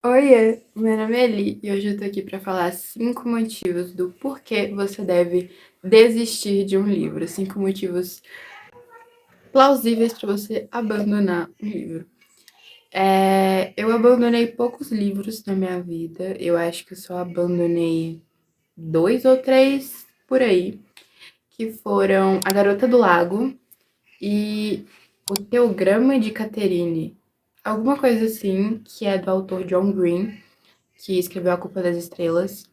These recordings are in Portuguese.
Oiê, meu nome é Eli e hoje eu tô aqui pra falar 5 motivos do porquê você deve desistir de um livro. 5 motivos plausíveis pra você abandonar um livro. Eu abandonei poucos livros na minha vida. Eu acho que eu só abandonei 2 ou 3 por aí, que foram A Garota do Lago e O Teograma de Catherine. Alguma coisa assim, que é do autor John Green, que escreveu A Culpa das Estrelas.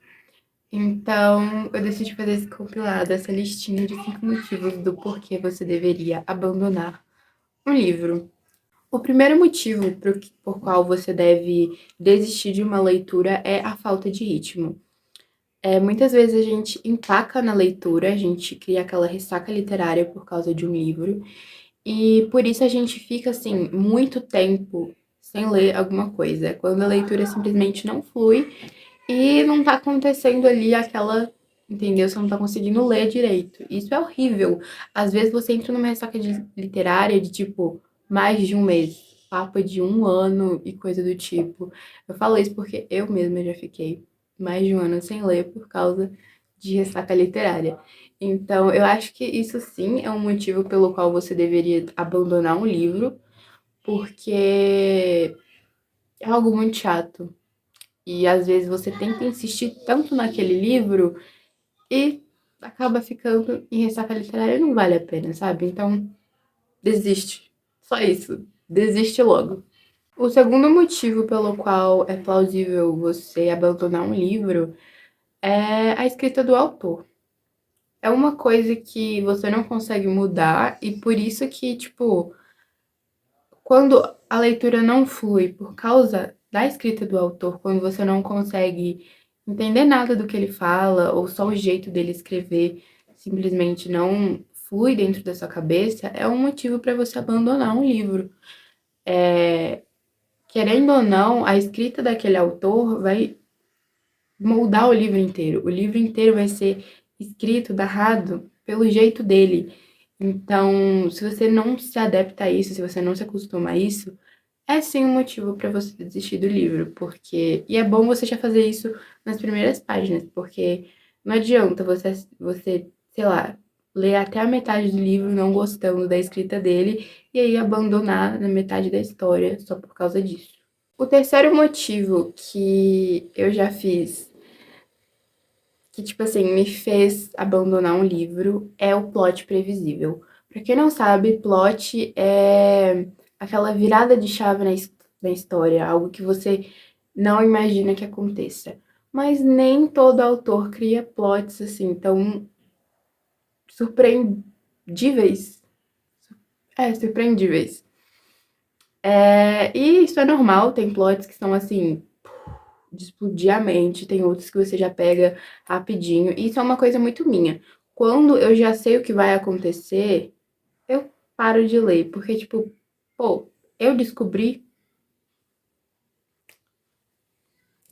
Então, eu decidi fazer esse compilado, essa listinha de 5 motivos do porquê você deveria abandonar um livro. O primeiro motivo por qual você deve desistir de uma leitura é a falta de ritmo. Muitas vezes a gente empaca na leitura, a gente cria aquela ressaca literária por causa de um livro, e por isso a gente fica, assim, muito tempo sem ler alguma coisa. Quando a leitura simplesmente não flui e não tá acontecendo ali aquela, entendeu? Você não tá conseguindo ler direito. Isso é horrível. Às vezes você entra numa ressaca literária de, tipo, mais de um mês, papo de um ano e coisa do tipo. Eu falo isso porque eu mesma já fiquei mais de um ano sem ler por causa de ressaca literária. Então, eu acho que isso sim é um motivo pelo qual você deveria abandonar um livro, porque é algo muito chato. E às vezes você tenta insistir tanto naquele livro e acaba ficando em ressaca literária e não vale a pena, sabe? Então, desiste. Só isso. Desiste logo. O segundo motivo pelo qual é plausível você abandonar um livro é a escrita do autor. É uma coisa que você não consegue mudar e por isso que, tipo, quando a leitura não flui por causa da escrita do autor, quando você não consegue entender nada do que ele fala, ou só o jeito dele escrever simplesmente não flui dentro da sua cabeça, é um motivo para você abandonar um livro. Querendo ou não, a escrita daquele autor vai moldar o livro inteiro. O livro inteiro vai ser escrito, narrado pelo jeito dele. Então, se você não se adapta a isso, se você não se acostuma a isso, é sim um motivo para você desistir do livro, porque. E é bom você já fazer isso nas primeiras páginas, porque não adianta você, sei lá, ler até a metade do livro não gostando da escrita dele e aí abandonar na metade da história só por causa disso. O terceiro motivo que eu já fiz, que, tipo assim, me fez abandonar um livro, é o plot previsível. Pra quem não sabe, plot é aquela virada de chave na história, algo que você não imagina que aconteça. Mas nem todo autor cria plots assim tão surpreendíveis. Surpreendíveis. E isso é normal, tem plots que são assim, de explodir a mente, tem outros que você já pega rapidinho. E isso é uma coisa muito minha. Quando eu já sei o que vai acontecer, eu paro de ler, porque, tipo, pô, eu descobri,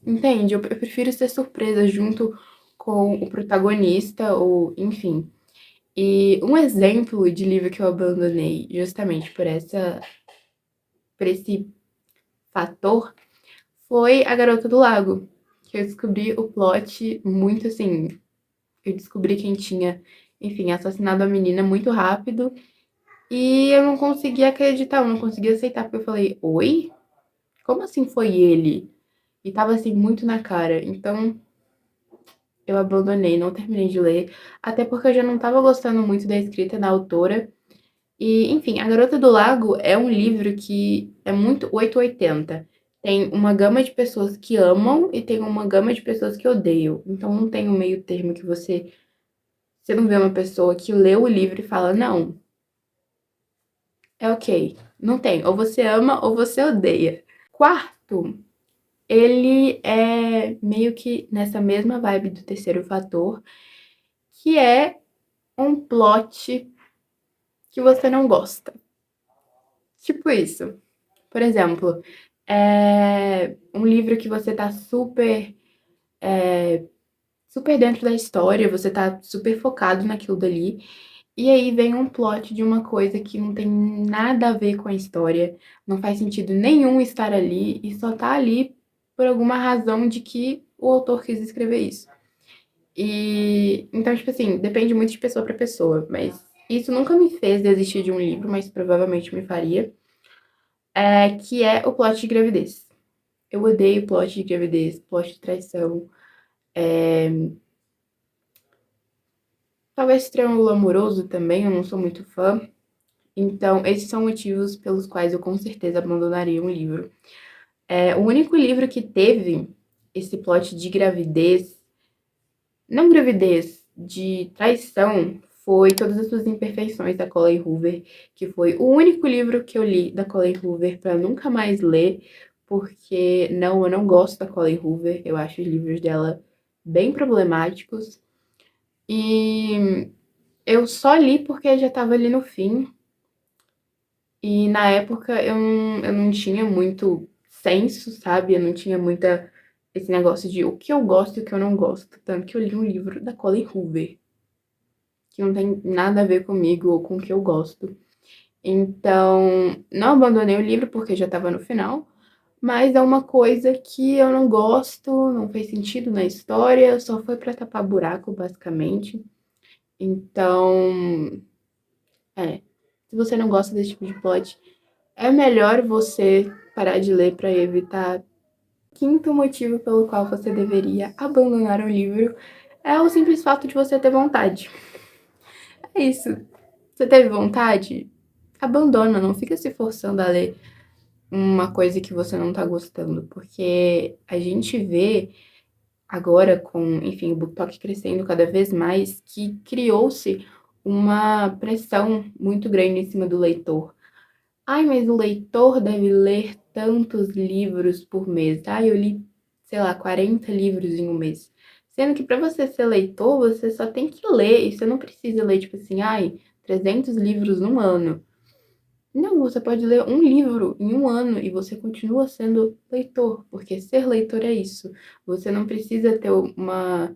entende? Eu prefiro ser surpresa junto com o protagonista, ou enfim. E um exemplo de livro que eu abandonei justamente por esse fator foi A Garota do Lago, que eu descobri o plot muito assim. Eu descobri quem tinha, enfim, assassinado a menina muito rápido. E eu não conseguia acreditar, eu não conseguia aceitar, porque eu falei, oi? Como assim foi ele? E tava assim, muito na cara. Então eu abandonei, não terminei de ler. Até porque eu já não tava gostando muito da escrita da autora. E, enfim, A Garota do Lago é um livro que é muito 880. Tem uma gama de pessoas que amam e tem uma gama de pessoas que odeiam. Então não tem um meio termo que você não vê uma pessoa que lê o livro e fala, não, é ok. Não tem. Ou você ama ou você odeia. Quarto, ele é meio que nessa mesma vibe do terceiro fator, que é um plot que você não gosta. Tipo isso. Por exemplo, é um livro que você tá super dentro da história, você tá super focado naquilo dali. E aí vem um plot de uma coisa que não tem nada a ver com a história, não faz sentido nenhum estar ali e só tá ali, por alguma razão de que o autor quis escrever isso. E então, tipo assim, depende muito de pessoa para pessoa, mas isso nunca me fez desistir de um livro, mas provavelmente me faria, que é o plot de gravidez. Eu odeio plot de gravidez, plot de traição, talvez triângulo amoroso também, eu não sou muito fã. Então, esses são motivos pelos quais eu com certeza abandonaria um livro. O único livro que teve esse plot de gravidez, não gravidez, de traição, foi Todas as Suas Imperfeições, da Colleen Hoover, que foi o único livro que eu li da Colleen Hoover para nunca mais ler, porque eu não gosto da Colleen Hoover, eu acho os livros dela bem problemáticos, e eu só li porque já estava ali no fim, e na época eu não tinha muito senso, sabe? Eu não tinha muita esse negócio de o que eu gosto e o que eu não gosto. Tanto que eu li um livro da Colleen Hoover, que não tem nada a ver comigo ou com o que eu gosto. Então, não abandonei o livro porque já estava no final, mas é uma coisa que eu não gosto, não fez sentido na história, só foi pra tapar buraco, basicamente. Então, se você não gosta desse tipo de plot, é melhor você parar de ler para evitar. Quinto motivo pelo qual você deveria abandonar um livro é o simples fato de você ter vontade. É isso. Você teve vontade? Abandona, não fica se forçando a ler uma coisa que você não tá gostando, porque a gente vê agora com, enfim, o BookTok crescendo cada vez mais, que criou-se uma pressão muito grande em cima do leitor. Ai, mas o leitor deve ler tantos livros por mês. Ai, eu li, sei lá, 40 livros em um mês. Sendo que para você ser leitor, você só tem que ler, e você não precisa ler, tipo assim, ai, 300 livros num ano. Não, você pode ler um livro em um ano e você continua sendo leitor, porque ser leitor é isso. Você não precisa ter uma.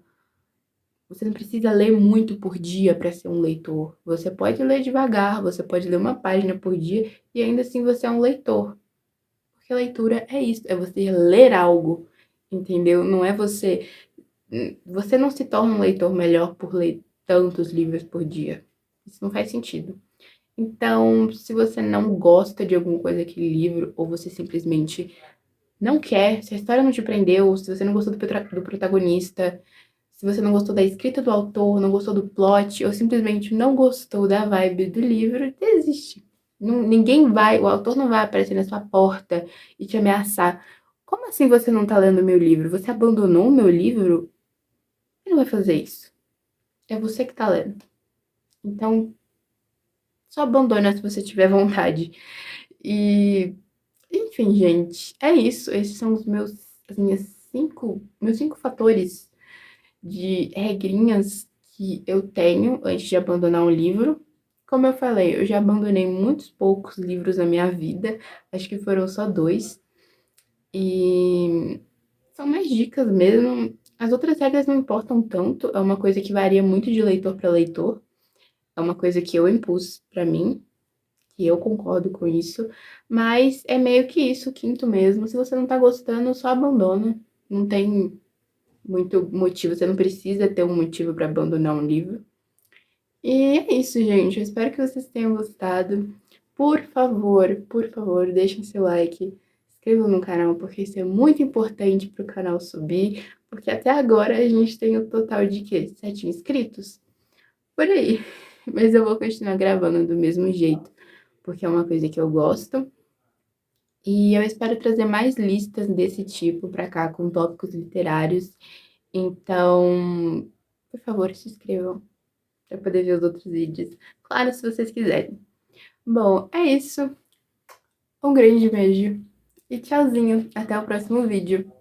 Você não precisa ler muito por dia para ser um leitor. Você pode ler devagar, você pode ler uma página por dia e ainda assim você é um leitor. Porque leitura é isso, é você ler algo, entendeu? Não é você. Você não se torna um leitor melhor por ler tantos livros por dia. Isso não faz sentido. Então, se você não gosta de alguma coisa daquele livro, ou você simplesmente não quer, se a história não te prendeu, se você não gostou do protagonista, se você não gostou da escrita do autor, não gostou do plot, ou simplesmente não gostou da vibe do livro, desiste. Ninguém vai, o autor não vai aparecer na sua porta e te ameaçar. Como assim você não tá lendo meu livro? Você abandonou o meu livro? Ele não vai fazer isso. É você que tá lendo. Então, só abandona se você tiver vontade. E, enfim, gente, é isso. Esses são meus cinco fatores de regrinhas que eu tenho antes de abandonar um livro. Como eu falei, eu já abandonei muitos poucos livros na minha vida, acho que foram só dois. E são mais dicas mesmo. As outras regras não importam tanto, é uma coisa que varia muito de leitor para leitor. É uma coisa que eu impus para mim, e eu concordo com isso. Mas é meio que isso, o quinto mesmo. Se você não tá gostando, só abandona. Não tem muito motivo, você não precisa ter um motivo para abandonar um livro. E é isso, gente. Eu espero que vocês tenham gostado. Por favor, deixem seu like, inscrevam no canal, porque isso é muito importante para o canal subir. Porque até agora a gente tem o total de quê? 7 inscritos? Por aí. Mas eu vou continuar gravando do mesmo jeito, porque é uma coisa que eu gosto. E eu espero trazer mais listas desse tipo para cá, com tópicos literários. Então, por favor, se inscrevam para poder ver os outros vídeos. Claro, se vocês quiserem. Bom, é isso. Um grande beijo e tchauzinho. Até o próximo vídeo.